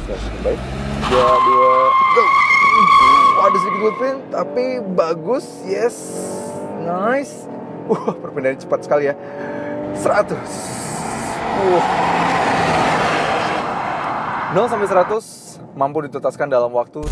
Yes, baik. 3, 2, go. Ada sedikit looping, tapi bagus. Yes, nice. Perpindahannya cepat sekali ya. 100. 0 sampai 100 mampu dituntaskan dalam waktu.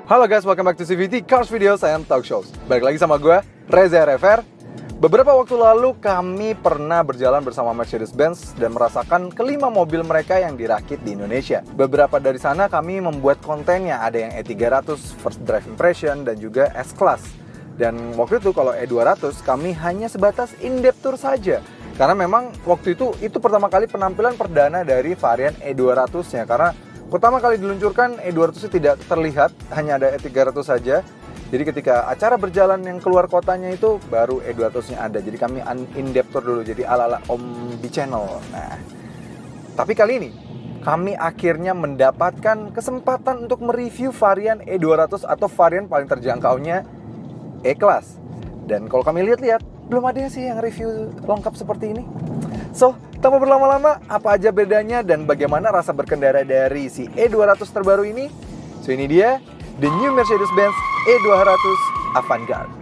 Halo guys, welcome back to CVT Cars Videos and Talk Shows. Balik lagi sama gue, Reza RFR. Beberapa waktu lalu kami pernah berjalan bersama Mercedes-Benz dan merasakan kelima mobil mereka yang dirakit di Indonesia. Beberapa dari sana kami membuat kontennya, ada yang E300, First Drive Impression, dan juga S-Class. Dan waktu itu kalau E200 kami hanya sebatas in-depth tour saja. Karena memang waktu itu pertama kali penampilan perdana dari varian E200-nya. Karena pertama kali diluncurkan E200 tidak terlihat, hanya ada E300 saja. Jadi ketika acara berjalan yang keluar kotanya itu baru E200-nya ada. Jadi kami in-depth tour dulu, jadi ala-ala Om di channel. Nah, tapi kali ini kami akhirnya mendapatkan kesempatan untuk mereview varian E200 atau varian paling terjangkaunya E-Class. Dan kalau kami lihat-lihat, belum ada sih yang review lengkap seperti ini. So, tanpa berlama-lama, apa aja bedanya dan bagaimana rasa berkendara dari si E200 terbaru ini? So, ini dia the new Mercedes-Benz E200 Avantgarde.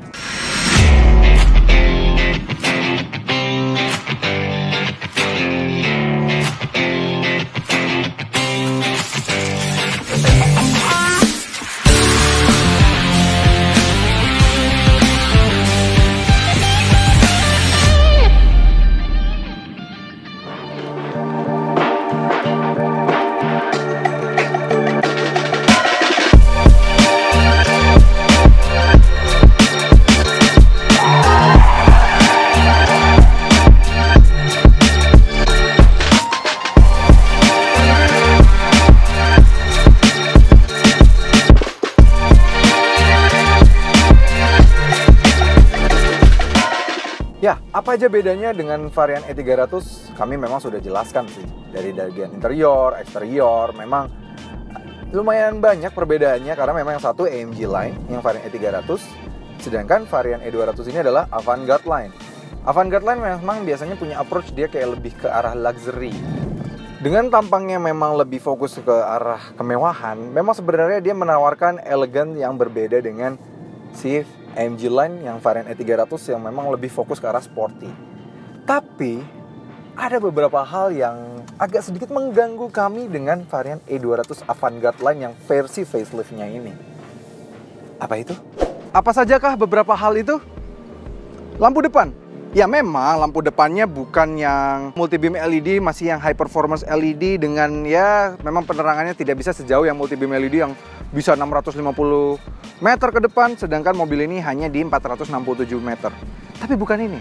Ya, apa aja bedanya dengan varian E300? Kami memang sudah jelaskan sih. Dari bagian interior, eksterior, memang lumayan banyak perbedaannya. Karena memang yang satu AMG Line, yang varian E300. Sedangkan varian E200 ini adalah Avantgarde Line. Avantgarde Line memang biasanya punya approach dia kayak lebih ke arah luxury. Dengan tampangnya memang lebih fokus ke arah kemewahan, memang sebenarnya dia menawarkan elegan yang berbeda dengan si AMG Line yang varian E300 yang memang lebih fokus ke arah sporty. Tapi ada beberapa hal yang agak sedikit mengganggu kami dengan varian E200 Avantgarde Line yang versi facelift-nya ini. Apa itu? Apa sajakah beberapa hal itu? Lampu depan. Ya memang lampu depannya bukan yang multi beam LED, masih yang high performance LED dengan ya memang penerangannya tidak bisa sejauh yang multi beam LED yang bisa 650 meter ke depan, sedangkan mobil ini hanya di 467 meter. Tapi bukan ini.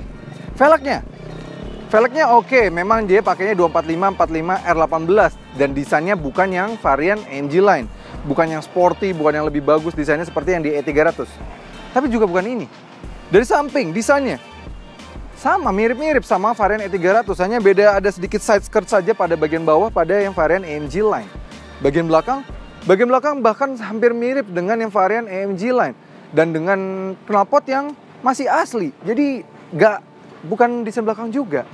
Velgnya oke, memang dia pakainya 245 R18 dan desainnya bukan yang varian AMG Line, bukan yang sporty, bukan yang lebih bagus desainnya seperti yang di E300. Tapi juga bukan ini. Dari samping desainnya sama, mirip-mirip sama varian E300, hanya beda ada sedikit side skirt saja pada bagian bawah pada yang varian AMG Line. Bagian belakang bahkan hampir mirip dengan yang varian AMG Line dan dengan knalpot yang masih asli. Jadi bukan desain belakang juga.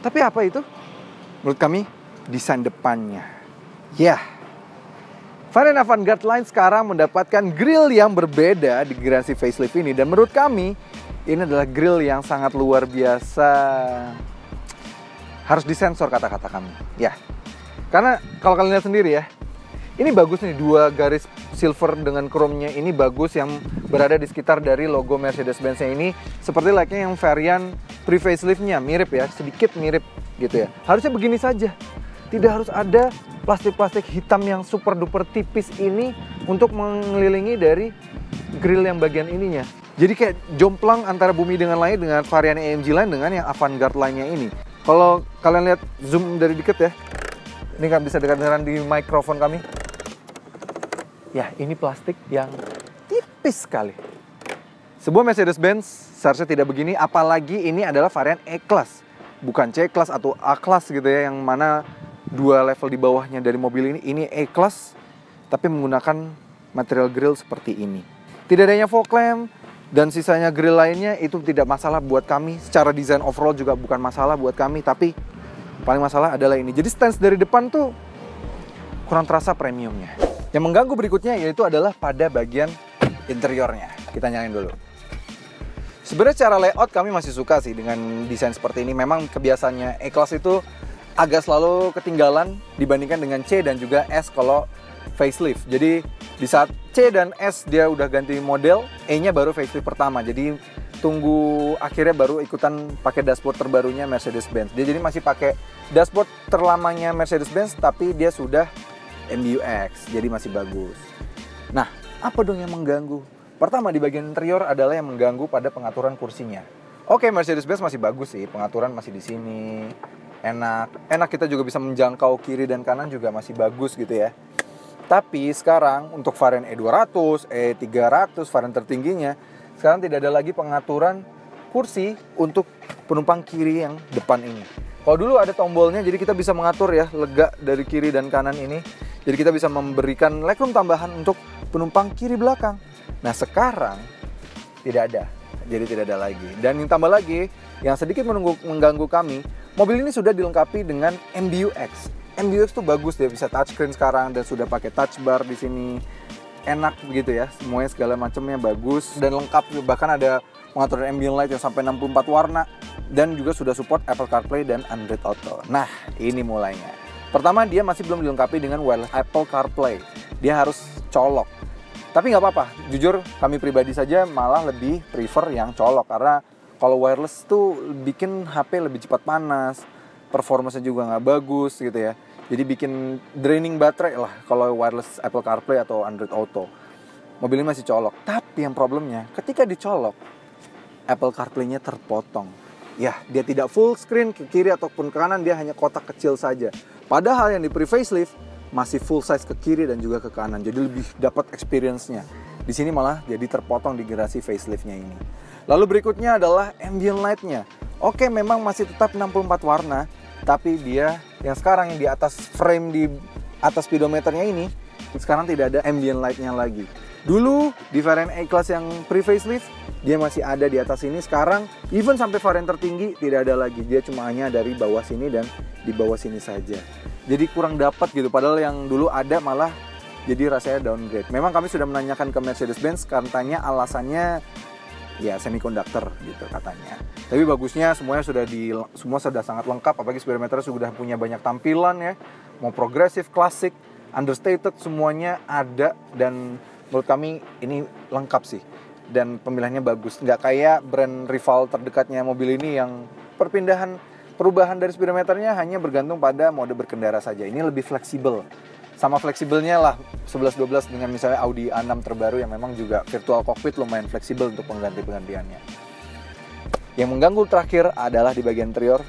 Tapi apa itu? Menurut kami desain depannya. Varian Avantgarde Line sekarang mendapatkan grill yang berbeda di generasi facelift ini dan menurut kami ini adalah grill yang sangat luar biasa. Harus disensor kata-kata kami. Ya. Karena kalau kalian lihat sendiri ya, ini bagus nih, dua garis silver dengan chrome-nya ini bagus yang berada di sekitar dari logo Mercedes-Benz-nya ini. Seperti layaknya yang varian pre-facelift-nya, mirip ya, sedikit mirip gitu ya. Harusnya begini saja. Tidak harus ada plastik-plastik hitam yang super duper tipis ini untuk mengelilingi dari grill yang bagian ininya. Jadi kayak jomplang antara bumi dengan langit dengan varian AMG Line dengan yang Avantgarde Line-nya ini. Kalau kalian lihat zoom dari deket ya, ini kan bisa dekat-dekatan di mikrofon kami. Ya, ini plastik yang tipis sekali. Sebuah Mercedes-Benz seharusnya tidak begini, apalagi ini adalah varian E-Class. Bukan C-Class atau A-Class gitu ya, yang mana dua level di bawahnya dari mobil ini. Ini E-Class, tapi menggunakan material grill seperti ini. Tidak adanya fog lamp, dan sisanya grill lainnya itu tidak masalah buat kami. Secara desain overall juga bukan masalah buat kami, tapi paling masalah adalah ini. Jadi stance dari depan tuh kurang terasa premiumnya. Yang mengganggu berikutnya yaitu adalah pada bagian interiornya. Kita nyalain dulu. Sebenarnya secara layout kami masih suka sih dengan desain seperti ini. Memang kebiasaannya E-Class itu agak selalu ketinggalan dibandingkan dengan C dan juga S kalau facelift. Jadi di saat C dan S dia udah ganti model, E-nya baru facelift pertama. Jadi tunggu akhirnya baru ikutan pakai dashboard terbarunya Mercedes-Benz. Dia jadi masih pakai dashboard terlamanya Mercedes-Benz tapi dia sudah MBUX, jadi masih bagus. Nah, apa dong yang mengganggu? Pertama di bagian interior adalah yang mengganggu pada pengaturan kursinya. Oke, Mercedes-Benz masih bagus sih, pengaturan masih di sini. Enak kita juga bisa menjangkau kiri dan kanan juga masih bagus gitu ya. Tapi sekarang untuk varian E200, E300, varian tertingginya, sekarang tidak ada lagi pengaturan kursi untuk penumpang kiri yang depan ini. Kalau dulu ada tombolnya, jadi kita bisa mengatur ya lega dari kiri dan kanan ini. Jadi kita bisa memberikan legroom tambahan untuk penumpang kiri belakang. Nah sekarang tidak ada, jadi tidak ada lagi. Dan yang tambah lagi, yang sedikit mengganggu kami, mobil ini sudah dilengkapi dengan MBUX. MBUX tuh bagus, dia bisa touchscreen sekarang dan sudah pakai touch bar di sini. Enak begitu ya, semuanya segala macamnya bagus dan lengkap. Bahkan ada pengaturan ambient light yang sampai 64 warna dan juga sudah support Apple CarPlay dan Android Auto. Nah, ini mulainya. Pertama, dia masih belum dilengkapi dengan wireless Apple CarPlay. Dia harus colok. Tapi nggak apa-apa, jujur kami pribadi saja malah lebih prefer yang colok karena kalau wireless tuh bikin HP lebih cepat panas, performanya juga nggak bagus gitu ya. Jadi bikin draining baterai lah kalau wireless Apple CarPlay atau Android Auto. Mobil ini masih colok. Tapi yang problemnya ketika dicolok, Apple CarPlay-nya terpotong. Ya, dia tidak full screen ke kiri ataupun ke kanan, dia hanya kotak kecil saja. Padahal yang di pre-facelift masih full size ke kiri dan juga ke kanan. Jadi lebih dapat experience-nya. Di sini malah jadi terpotong di generasi facelift-nya ini. Lalu berikutnya adalah ambient light-nya. Oke, memang masih tetap 64 warna, tapi dia yang sekarang yang di atas frame di atas speedometernya ini sekarang tidak ada ambient light-nya lagi. Dulu di varian E-Class yang pre-facelift dia masih ada di atas ini. Sekarang even sampai varian tertinggi tidak ada lagi. Dia cuma hanya dari bawah sini dan di bawah sini saja. Jadi kurang dapat gitu. Padahal yang dulu ada malah jadi rasanya downgrade. Memang kami sudah menanyakan ke Mercedes-Benz, katanya alasannya ya semiconductor gitu katanya. Tapi bagusnya semua sudah sangat lengkap, apalagi speedometer sudah punya banyak tampilan ya. Mau progresif, klasik, understated semuanya ada dan menurut kami ini lengkap sih. Dan pemilihannya bagus, nggak kayak brand rival terdekatnya mobil ini yang perubahan dari speedometernya hanya bergantung pada mode berkendara saja. Ini lebih fleksibel. Sama fleksibelnya lah 11-12 dengan misalnya Audi A6 terbaru yang memang juga virtual cockpit lumayan fleksibel untuk penggantiannya. Yang mengganggu terakhir adalah di bagian interior,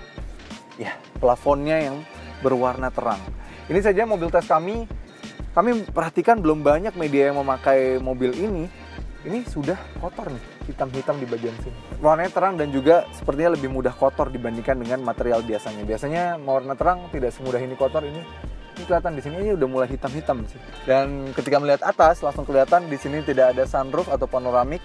ya plafonnya yang berwarna terang. Ini saja mobil tes kami perhatikan belum banyak media yang memakai mobil ini sudah kotor nih, hitam-hitam di bagian sini. Warnanya terang dan juga sepertinya lebih mudah kotor dibandingkan dengan material biasanya. Biasanya warna terang tidak semudah ini kotor, ini kelihatan di sini ini udah mulai hitam-hitam sih. Dan ketika melihat atas langsung kelihatan di sini tidak ada sunroof atau panoramik.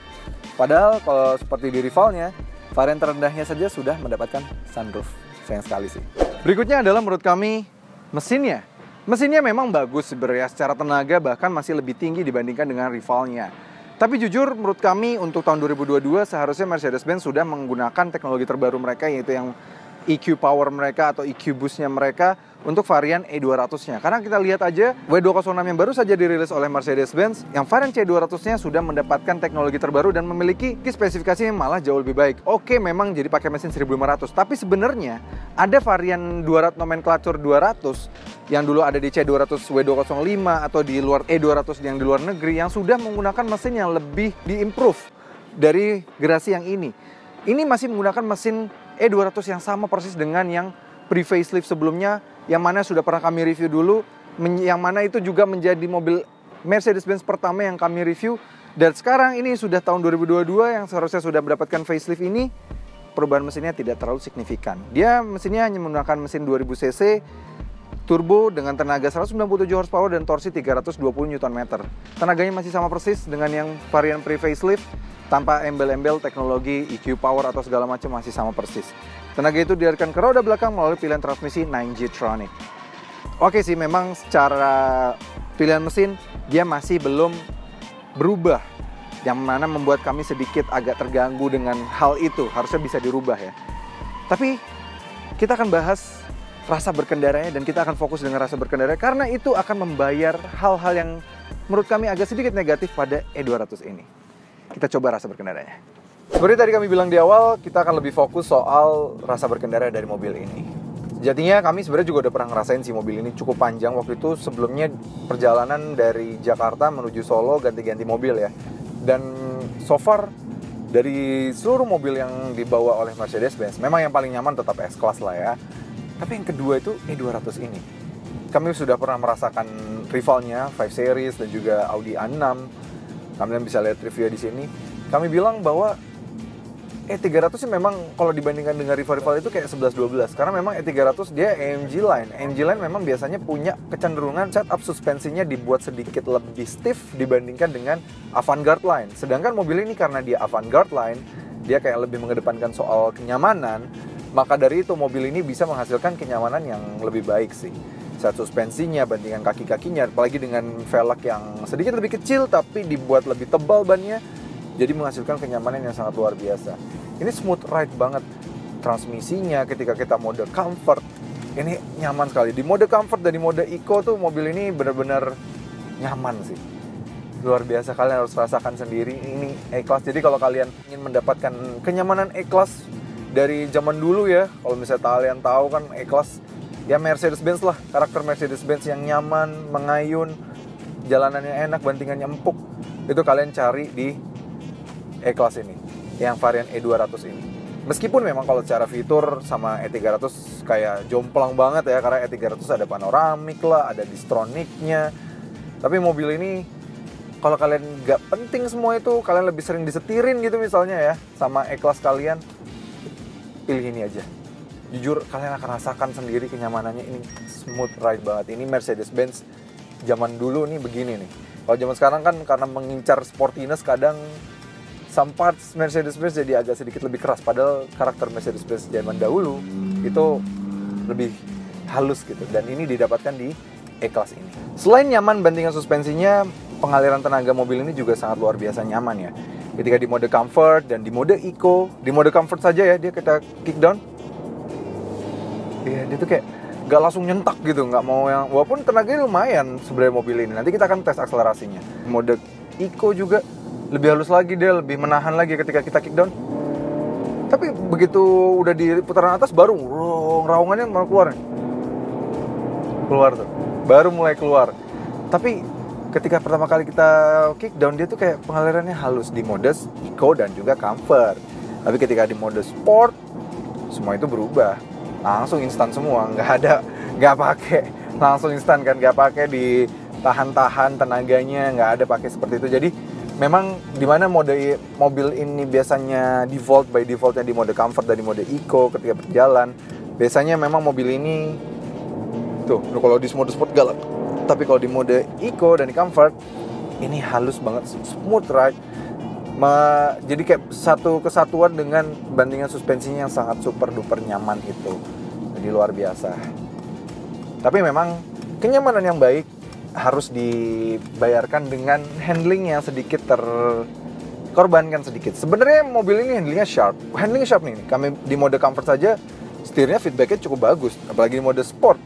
Padahal kalau seperti di rivalnya, varian terendahnya saja sudah mendapatkan sunroof. Sayang sekali sih. Berikutnya adalah menurut kami mesinnya. Mesinnya memang bagus sebenarnya, secara tenaga bahkan masih lebih tinggi dibandingkan dengan rivalnya. Tapi jujur menurut kami untuk tahun 2022 seharusnya Mercedes-Benz sudah menggunakan teknologi terbaru mereka, yaitu yang EQ power mereka atau EQ boost-nya mereka untuk varian E200-nya. Karena kita lihat aja W206 yang baru saja dirilis oleh Mercedes-Benz, yang varian C200-nya sudah mendapatkan teknologi terbaru dan memiliki spesifikasi yang malah jauh lebih baik. Oke, memang jadi pakai mesin 1500, tapi sebenarnya ada varian 200 nomenklatur 200 yang dulu ada di C200 W205 atau di luar E200 yang di luar negeri yang sudah menggunakan mesin yang lebih di-improve dari generasi yang ini. Ini masih menggunakan mesin E200 yang sama persis dengan yang pre-facelift sebelumnya, yang mana sudah pernah kami review dulu, yang mana itu juga menjadi mobil Mercedes-Benz pertama yang kami review. Dan sekarang ini sudah tahun 2022 yang seharusnya sudah mendapatkan facelift ini, perubahan mesinnya tidak terlalu signifikan. Dia mesinnya hanya menggunakan mesin 2000 cc, turbo dengan tenaga 197 horsepower dan torsi 320 Nm. Tenaganya masih sama persis dengan yang varian pre-facelift, tanpa embel-embel teknologi EQ power atau segala macam, masih sama persis. Tenaga itu dialirkan ke roda belakang melalui pilihan transmisi 9G-tronic. Oke sih, memang secara pilihan mesin dia masih belum berubah, yang mana membuat kami sedikit agak terganggu dengan hal itu. Harusnya bisa dirubah ya. Tapi kita akan bahas rasa berkendaranya, dan kita akan fokus dengan rasa berkendara karena itu akan membayar hal-hal yang menurut kami agak sedikit negatif pada E200 ini. Kita coba rasa berkendaranya. Seperti tadi kami bilang di awal, kita akan lebih fokus soal rasa berkendara dari mobil ini. Sejatinya kami sebenarnya juga udah pernah ngerasain si mobil ini cukup panjang. Waktu itu sebelumnya perjalanan dari Jakarta menuju Solo ganti-ganti mobil ya. Dan so far dari seluruh mobil yang dibawa oleh Mercedes-Benz, memang yang paling nyaman tetap S-Class lah ya. Tapi yang kedua itu E200 ini. Kami sudah pernah merasakan rivalnya 5 Series dan juga Audi A6. Kalian bisa lihat review di sini. Kami bilang bahwa E300 sih memang kalau dibandingkan dengan rival-rival itu kayak 11-12. Karena memang E300 dia AMG Line. AMG Line memang biasanya punya kecenderungan setup suspensinya dibuat sedikit lebih stiff dibandingkan dengan Avantgarde Line. Sedangkan mobil ini karena dia Avantgarde Line, dia kayak lebih mengedepankan soal kenyamanan. Maka dari itu mobil ini bisa menghasilkan kenyamanan yang lebih baik sih. Set suspensinya, bandingan kaki-kakinya, apalagi dengan velg yang sedikit lebih kecil tapi dibuat lebih tebal bannya, jadi menghasilkan kenyamanan yang sangat luar biasa. Ini smooth ride banget. Transmisinya ketika kita mode comfort, ini nyaman sekali. Di mode comfort dan di mode eco tuh mobil ini benar-benar nyaman sih. Luar biasa, kalian harus rasakan sendiri. Ini E-Class. Jadi kalau kalian ingin mendapatkan kenyamanan E-Class dari zaman dulu ya, kalau misalnya kalian tahu kan E-Class ya Mercedes-Benz lah, karakter Mercedes-Benz yang nyaman, mengayun, jalanannya enak, bantingannya empuk. Itu kalian cari di E-Class ini, yang varian E200 ini. Meskipun memang kalau secara fitur sama E300 kayak jomplang banget ya, karena E300 ada panoramik lah, ada distroniknya. Tapi mobil ini kalau kalian nggak penting semua itu, kalian lebih sering disetirin gitu misalnya ya, sama E-Class kalian, pilih ini aja. Jujur kalian akan rasakan sendiri kenyamanannya. Ini smooth ride banget. Ini Mercedes-Benz zaman dulu nih begini nih. Kalau zaman sekarang kan karena mengincar sportiness kadang some parts Mercedes-Benz jadi agak sedikit lebih keras. Padahal karakter Mercedes-Benz zaman dahulu itu lebih halus gitu. Dan ini didapatkan di E-Class ini. Selain nyaman bandingan suspensinya, pengaliran tenaga mobil ini juga sangat luar biasa nyaman ya. Ketika di mode comfort dan di mode eco, di mode comfort saja ya dia kita kick down. Iya, dia tuh kayak gak langsung nyentak gitu, gak mau yang, walaupun tenaganya lumayan sebenarnya mobil ini. Nanti kita akan tes akselerasinya. Mode eco juga lebih halus lagi, dia lebih menahan lagi ketika kita kick down. Tapi begitu udah di putaran atas baru raungannya malah keluar tuh, baru mulai keluar. Tapi ketika pertama kali kita kick down, dia tuh kayak pengalirannya halus di mode eco dan juga comfort. Tapi ketika di mode sport, semua itu berubah. Langsung instan semua, nggak pakai langsung instan kan, nggak pakai ditahan-tahan tenaganya, nggak ada pakai seperti itu. Jadi memang dimana mode mobil ini biasanya default by defaultnya di mode comfort dan di mode eco ketika berjalan, biasanya memang mobil ini tuh kalau di mode sport galak, tapi kalau di mode eco dan di comfort ini halus banget, smooth ride. Jadi kayak satu kesatuan dengan bandingan suspensinya yang sangat super duper nyaman itu. Jadi luar biasa. Tapi memang kenyamanan yang baik harus dibayarkan dengan handling yang sedikit terkorbankan sedikit. Sebenarnya mobil ini handlingnya sharp. Handling sharp nih. Kami di mode comfort saja setirnya feedbacknya cukup bagus. Apalagi di mode sport.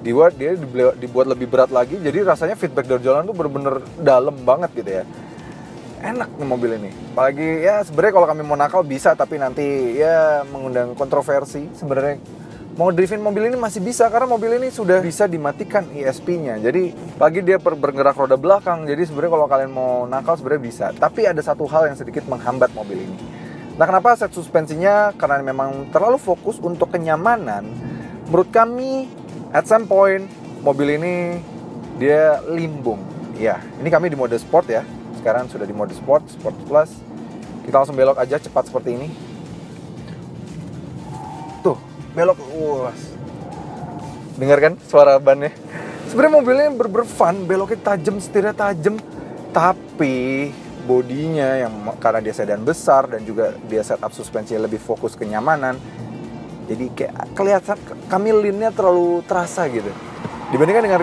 Dia dibuat lebih berat lagi. Jadi rasanya feedback dari jalan tuh bener-bener dalam banget gitu ya. Enak nih mobil ini. Apalagi ya sebenarnya kalau kami mau nakal bisa, tapi nanti ya mengundang kontroversi. Sebenarnya mau drifting mobil ini masih bisa karena mobil ini sudah bisa dimatikan ESP-nya. Jadi pagi dia bergerak roda belakang. Jadi sebenarnya kalau kalian mau nakal sebenarnya bisa. Tapi ada satu hal yang sedikit menghambat mobil ini. Nah, kenapa set suspensinya? Karena memang terlalu fokus untuk kenyamanan. Menurut kami at some point mobil ini dia limbung. Ya, ini kami di mode sport ya. Sekarang sudah di mode sport plus. Kita langsung belok aja cepat seperti ini. Tuh, belok. Dengar kan suara bannya? Sebenarnya mobilnya fun, beloknya tajam, setirnya tajam. Tapi bodinya yang karena dia sedan besar dan juga dia setup suspensinya lebih fokus kenyamanan, Jadi kayak kelihatan kami lean-nya terlalu terasa gitu. Dibandingkan dengan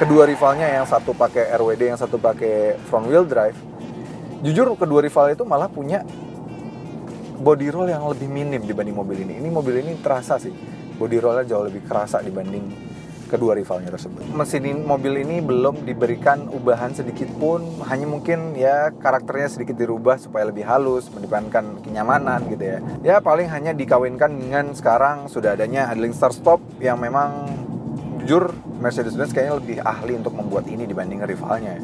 kedua rivalnya yang satu pakai RWD, yang satu pakai front wheel drive. Jujur kedua rival itu malah punya body roll yang lebih minim dibanding mobil ini. Ini mobil ini terasa sih, body rollnya jauh lebih kerasa dibanding kedua rivalnya tersebut. Mesin mobil ini belum diberikan ubahan sedikit pun, hanya mungkin ya karakternya sedikit dirubah supaya lebih halus, mendepankan kenyamanan gitu ya. Ya paling hanya dikawinkan dengan sekarang sudah adanya idling start stop yang memang jujur Mercedes-Benz kayaknya lebih ahli untuk membuat ini dibanding rivalnya.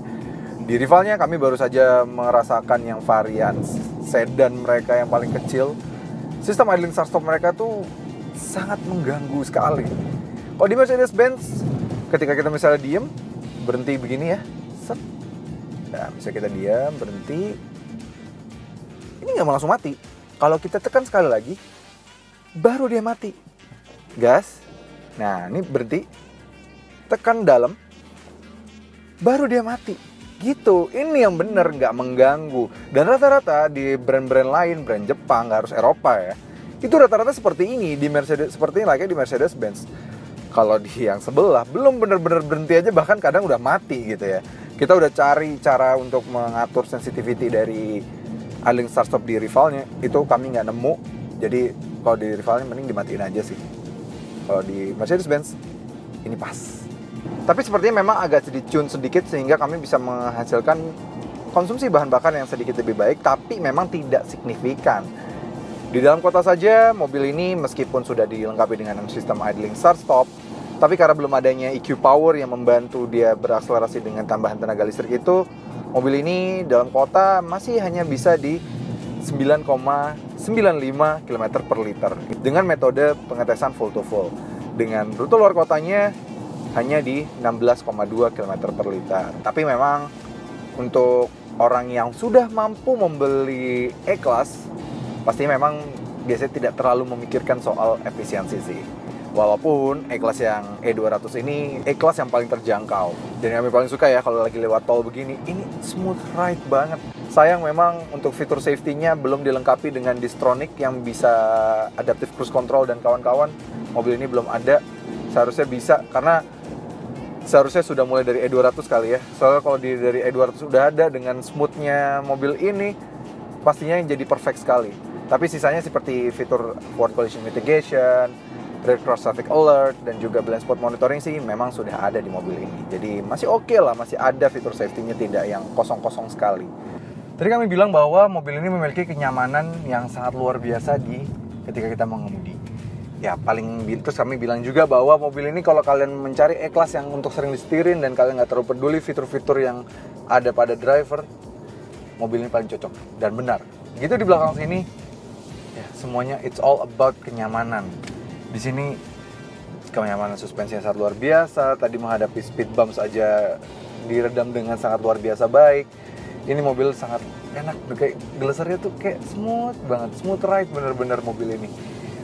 Di rivalnya kami baru saja merasakan yang varian sedan mereka yang paling kecil. Sistem idling start stop mereka tuh sangat mengganggu sekali. Kalau di Mercedes-Benz, ketika kita misalnya diem, berhenti begini ya, set. Ya, misalnya kita diam, berhenti, ini nggak mau langsung mati. Kalau kita tekan sekali lagi, baru dia mati. Gas, nah ini berhenti, tekan dalam, baru dia mati. Gitu, ini yang bener nggak mengganggu. Dan rata-rata di brand-brand lain, brand Jepang, nggak harus Eropa ya, itu rata-rata seperti ini di Mercedes, seperti ini lagi di Mercedes-Benz. Kalau di yang sebelah belum bener-bener berhenti aja, bahkan kadang udah mati gitu ya. Kita udah cari cara untuk mengatur sensitivity dari idling start stop di rivalnya, itu kami nggak nemu. Jadi kalau di rivalnya mending dimatiin aja sih. Kalau di Mercedes-Benz ini pas. Tapi sepertinya memang agak di-tune sedikit sehingga kami bisa menghasilkan konsumsi bahan bakar yang sedikit lebih baik, tapi memang tidak signifikan. Di dalam kota saja, mobil ini meskipun sudah dilengkapi dengan sistem idling start stop, tapi karena belum adanya EQ power yang membantu dia berakselerasi dengan tambahan tenaga listrik itu, mobil ini dalam kota masih hanya bisa di 9,95 km per liter dengan metode pengetesan full to full. Dengan rute luar kotanya hanya di 16,2 km per liter. Tapi memang untuk orang yang sudah mampu membeli E-Class, pasti memang biasanya tidak terlalu memikirkan soal efisiensi sih. Walaupun E-Class yang E200 ini E-Class yang paling terjangkau. Dan yang kami paling suka ya kalau lagi lewat tol begini, ini smooth ride banget. Sayang memang untuk fitur safety-nya belum dilengkapi dengan Distronic yang bisa adaptive cruise control dan kawan-kawan. Mobil ini belum ada. Seharusnya bisa, karena seharusnya sudah mulai dari E200 kali ya. Soalnya kalau dari E200 sudah ada dengan smoothnya mobil ini, pastinya yang jadi perfect sekali. Tapi sisanya seperti fitur forward collision mitigation, rear cross traffic alert, dan juga blind spot monitoring sih memang sudah ada di mobil ini. Jadi masih oke lah, masih ada fitur safety-nya, tidak yang kosong-kosong sekali. Tadi kami bilang bahwa mobil ini memiliki kenyamanan yang sangat luar biasa ketika kita mengemudi. Ya terus kami bilang juga bahwa mobil ini kalau kalian mencari E-Class yang untuk sering disetirin dan kalian nggak terlalu peduli fitur-fitur yang ada pada driver, mobil ini paling cocok. Dan benar, gitu di belakang sini, ya semuanya it's all about kenyamanan. Di sini kenyamanan suspensinya sangat luar biasa. Tadi menghadapi speed bumps aja diredam dengan sangat luar biasa baik. Ini mobil sangat enak, kayak gelesernya tuh kayak smooth banget, smooth ride bener-bener mobil ini.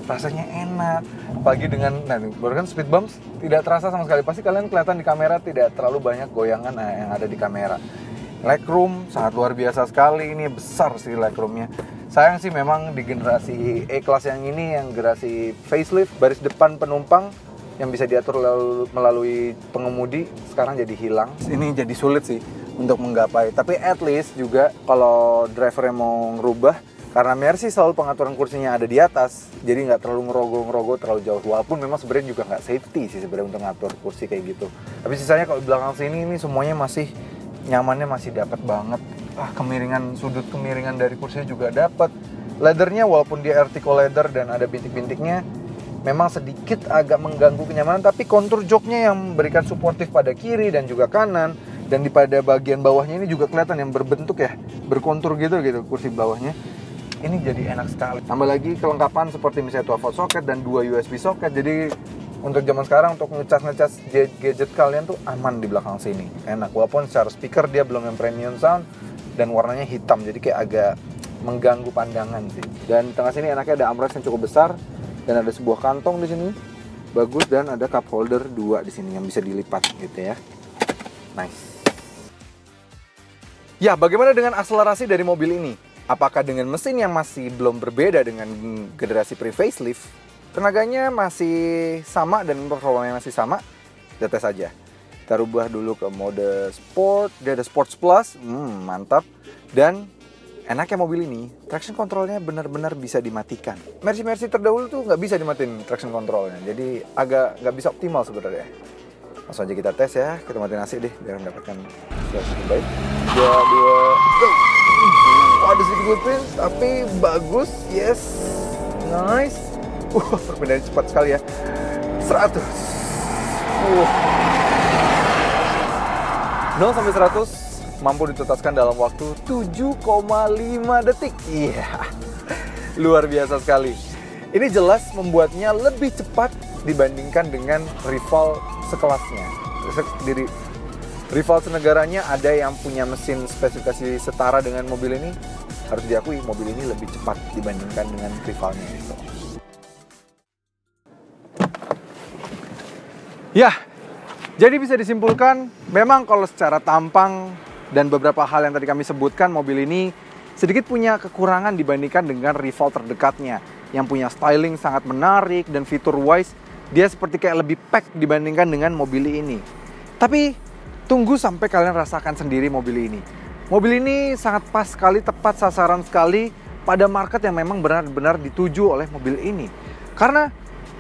Rasanya enak, apalagi dengan, baru kan speed bumps tidak terasa sama sekali. Pasti kalian kelihatan di kamera tidak terlalu banyak goyangan yang ada di kamera. Legroom sangat luar biasa sekali, ini besar sih legroomnya. Sayang sih memang di generasi E-Class yang ini, yang generasi facelift, baris depan penumpang yang bisa diatur melalui pengemudi sekarang jadi hilang. Ini jadi sulit sih untuk menggapai. Tapi at least juga kalau drivernya mau ngerubah, karena Mercy selalu pengaturan kursinya ada di atas, jadi nggak terlalu ngerogoh terlalu jauh. Walaupun memang sebenarnya juga nggak safety sih sebenarnya untuk ngatur kursi kayak gitu. Tapi sisanya kalau di belakang sini ini semuanya masih nyamannya, masih dapat banget. Sudut kemiringan dari kursinya juga dapat. Leathernya walaupun dia Artico leather dan ada bintik-bintiknya, memang sedikit agak mengganggu kenyamanan. Tapi kontur joknya yang memberikan suportif pada kiri dan juga kanan, dan pada bagian bawahnya ini juga kelihatan yang berbentuk ya, berkontur gitu kursi bawahnya. Ini jadi enak sekali. Tambah lagi kelengkapan seperti misalnya 12 volt socket dan 2 USB socket. Jadi untuk zaman sekarang untuk ngecas gadget kalian tuh aman di belakang sini. Enak, walaupun secara speaker dia belum yang premium sound dan warnanya hitam, jadi kayak agak mengganggu pandangan sih. Dan di tengah sini enaknya ada armrest yang cukup besar dan ada sebuah kantong di sini. Bagus, dan ada cup holder 2 di sini yang bisa dilipat gitu ya. Nice. Ya, bagaimana dengan akselerasi dari mobil ini? Apakah dengan mesin yang masih belum berbeda dengan generasi pre-facelift, tenaganya masih sama dan performanya masih sama, kita tes aja. Kita rubah dulu ke mode Sport, dia ada Sports Plus, mantap. Dan enaknya mobil ini, traction controlnya benar-benar bisa dimatikan. Mercy terdahulu tuh nggak bisa dimatiin traction controlnya, jadi agak nggak bisa optimal sebenarnya. Langsung aja kita tes ya, kita matiin AC deh biar mendapatkan suara yang baik. 3, 2, go! Ada sedikit looping, tapi bagus, yes, nice. Perpindahan cepat sekali ya, 100. 0 sampai 100 mampu ditutaskan dalam waktu 7,5 detik. Iya, luar biasa sekali. Ini jelas membuatnya lebih cepat dibandingkan dengan rival sekelasnya. Rival senegaranya ada yang punya mesin spesifikasi setara dengan mobil ini. Harus diakui mobil ini lebih cepat dibandingkan dengan rivalnya itu. Ya, jadi bisa disimpulkan, memang kalau secara tampang dan beberapa hal yang tadi kami sebutkan, mobil ini sedikit punya kekurangan dibandingkan dengan rival terdekatnya yang punya styling sangat menarik dan fitur wise dia seperti kayak lebih pack dibandingkan dengan mobil ini. Tapi tunggu sampai kalian rasakan sendiri mobil ini. Mobil ini sangat pas sekali, tepat sasaran sekali pada market yang memang benar-benar dituju oleh mobil ini. Karena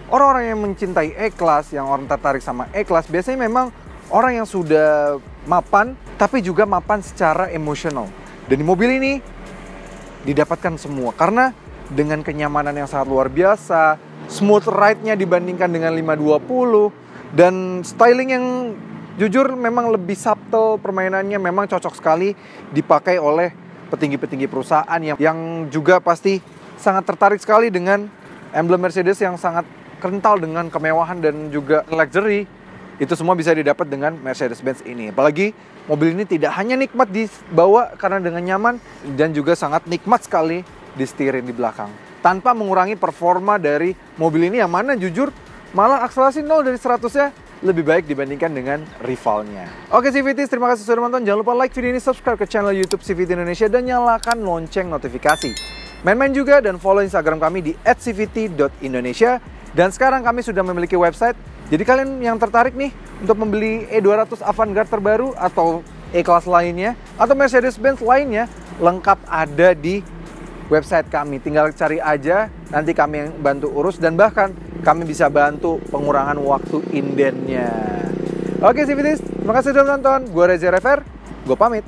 orang-orang yang mencintai E-Class, yang orang tertarik sama E-Class, biasanya memang orang yang sudah mapan, tapi juga mapan secara emosional. Dan di mobil ini didapatkan semua, karena dengan kenyamanan yang sangat luar biasa, smooth ride-nya dibandingkan dengan 520, dan styling yang jujur memang lebih subtle, permainannya memang cocok sekali dipakai oleh petinggi-petinggi perusahaan yang juga pasti sangat tertarik sekali dengan emblem Mercedes yang sangat kental dengan kemewahan dan juga luxury. Itu semua bisa didapat dengan Mercedes-Benz ini. Apalagi mobil ini tidak hanya nikmat dibawa karena dengan nyaman, dan juga sangat nikmat sekali di steering di belakang. Tanpa mengurangi performa dari mobil ini yang mana jujur malah akselerasi 0 dari 100-nya lebih baik dibandingkan dengan rivalnya. Oke CVTs, terima kasih sudah menonton. Jangan lupa like video ini, subscribe ke channel YouTube CVT Indonesia, dan nyalakan lonceng notifikasi. Main-main juga dan follow Instagram kami di @cvt.indonesia. Dan sekarang kami sudah memiliki website. Jadi kalian yang tertarik nih untuk membeli E200 Avantgarde terbaru atau E-Class lainnya atau Mercedes-Benz lainnya, lengkap ada di website kami. Tinggal cari aja, nanti kami yang bantu urus, dan bahkan kami bisa bantu pengurangan waktu indennya. Oke CVTs, terima kasih sudah menonton. Gue Reza RFR, gue pamit.